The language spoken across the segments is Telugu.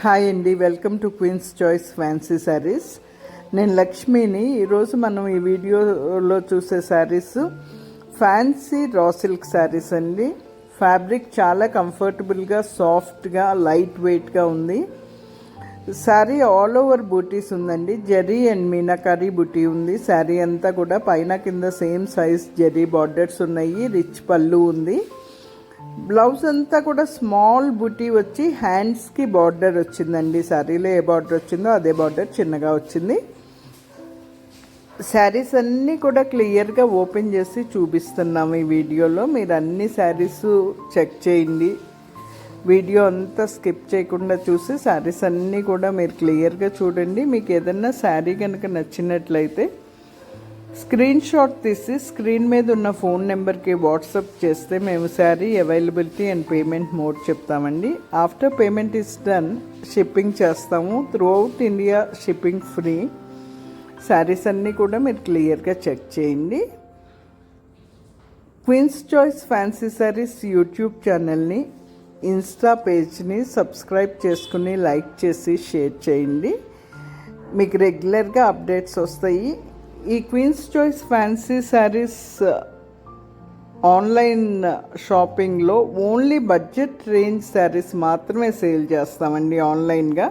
హాయ్ అండి, welcome to Queen's Choice fancy saris. నేను లక్ష్మిని. ఈరోజు మనం ఈ వీడియోలో చూసే saris fancy raw silk saris అండి. ఫ్యాబ్రిక్ చాలా కంఫర్టబుల్గా, సాఫ్ట్గా, లైట్ వెయిట్గా ఉంది. శారీ ఆల్ ఓవర్ బూటీస్ ఉందండి. జరీ అండ్ మీనాకారీ బూటీ ఉంది. శారీ అంతా కూడా పైన కింద సేమ్ సైజ్ జరీ బార్డర్స్ ఉన్నాయి. రిచ్ పళ్ళు ఉంది. బ్లౌజ్ అంతా కూడా స్మాల్ బుటీ వచ్చి హ్యాండ్స్కి బార్డర్ వచ్చిందండి. శారీలో ఏ బార్డర్ వచ్చిందో అదే బార్డర్ చిన్నగా వచ్చింది. శారీస్ అన్నీ కూడా క్లియర్గా ఓపెన్ చేసి చూపిస్తున్నాము ఈ వీడియోలో. మీరు అన్ని శారీస్ చెక్ చేయండి. వీడియో అంతా స్కిప్ చేయకుండా చూసి శారీస్ అన్నీ కూడా మీరు క్లియర్గా చూడండి. మీకు ఏదన్నా శారీ కనుక నచ్చినట్లయితే స్క్రీన్ షాట్ తీసి స్క్రీన్ మీద ఉన్న ఫోన్ నెంబర్కి వాట్సాప్ చేస్తే మేము sari availability and payment mode చెప్తామండి. After payment is done shipping చేస్తాము. Throughout India shipping free. Saris అన్నీ కూడా మీరు క్లియర్గా చెక్ చేయండి. Queen's Choice fancy saris YouTube ఛానల్ని, ఇన్స్టా పేజ్ని సబ్స్క్రైబ్ చేసుకుని లైక్ చేసి షేర్ చేయండి. మీకు రెగ్యులర్గా అప్డేట్స్ వస్తాయి. ఈ Queen's Choice fancy saris online షాపింగ్లో ఓన్లీ బడ్జెట్ రేంజ్ శారీస్ మాత్రమే సేల్ చేస్తామండి ఆన్లైన్గా.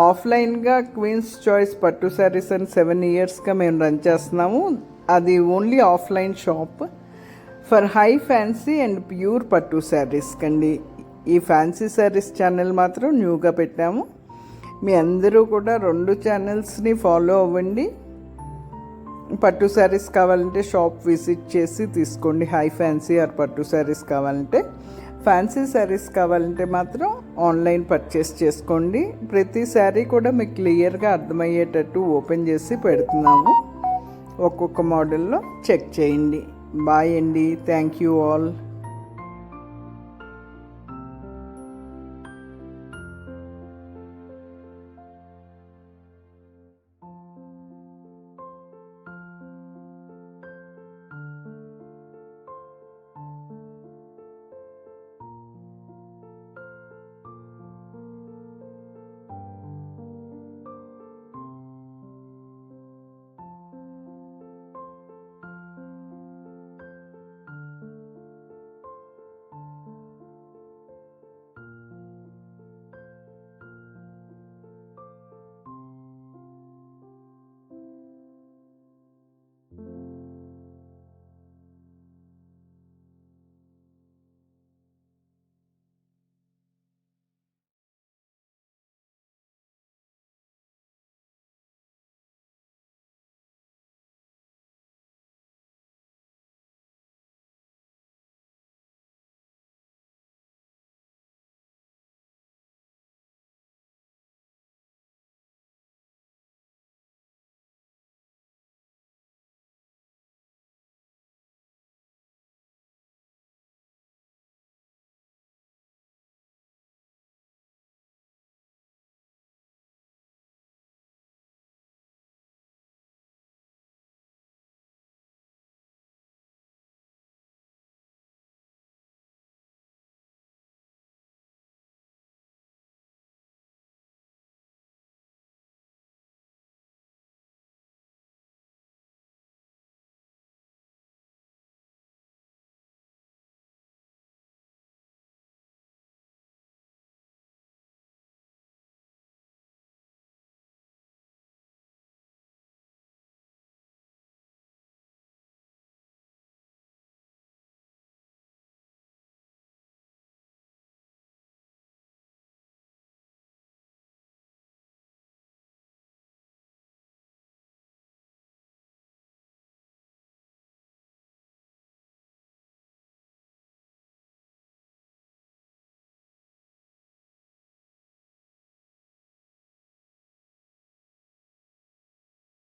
ఆఫ్లైన్గా క్వీన్స్ చాయిస్ పట్టు శారీస్ అని 7 ఇయర్స్గా మేము రన్ చేస్తున్నాము. అది only offline shop for high fancy and pure పట్టు శారీస్ కండి. ఈ ఫ్యాన్సీ శారీస్ ఛానల్ మాత్రం న్యూగా పెట్టాము. మీ అందరూ కూడా 2 ఛానల్స్ని ఫాలో అవ్వండి. పట్టు శారీస్ కావాలంటే షాప్ విజిట్ చేసి తీసుకోండి. హై ఫ్యాన్సీ ఆర్ పట్టు శారీస్ కావాలంటే. ఫ్యాన్సీ శారీస్ కావాలంటే మాత్రం ఆన్లైన్ పర్చేస్ చేసుకోండి. ప్రతి శారీ కూడా మీకు క్లియర్గా అర్థమయ్యేటట్టు ఓపెన్ చేసి పెడుతున్నాము. ఒక్కొక్క మోడల్లో చెక్ చేయండి. బాయ్ అండి. Thank you all.